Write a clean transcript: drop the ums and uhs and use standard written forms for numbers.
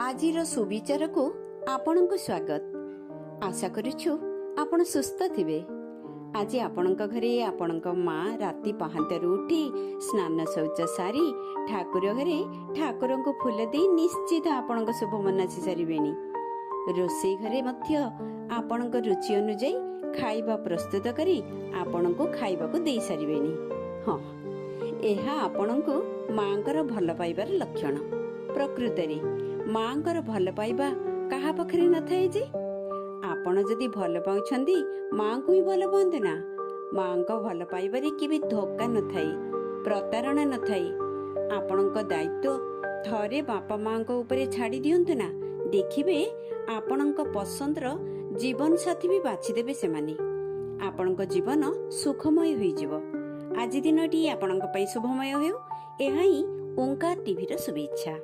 आजिर सुविचार को आपणक स्वागत। आशा करुछु आपण सुस्थ थिबे। आज आपणक घरे आपणक माँ राति पहांतरु उठी स्नान शौच सारी ठाकुर घरे ठाकुर को फूल दे निश्चित आपणक शुभ मनासी सारिबेनी। रोषेई घरे मध्य आपणक रुचि अनुଯାयी खाइबा प्रस्तुत करी आपणक खाइबा को दे सारिबेनी। हाँ, एहा आपणक मांकर भल पाइबार लक्षण। प्रकृतरे मांकर भल पाइबा कहा पाखरे न थाए जे आपण जदि भल पाउछंदी मां को ही भल पाते ना। मां को भल पाइबारे केबे धोखा न थाए, प्रतारणा न थाए। आपणक दायित्व थरे बापा मां को ऊपर छाड़ी दियंतु ना। देखिबे आपणक पसंदर जीवन साथी भी बाछि देबे सेमाने। आपणक जीवन सुखमय होई जिवो। आज दिनटी आपणक पई शुभमय हेउ। एहा ही ओंकार टीवी रो शुभेच्छा।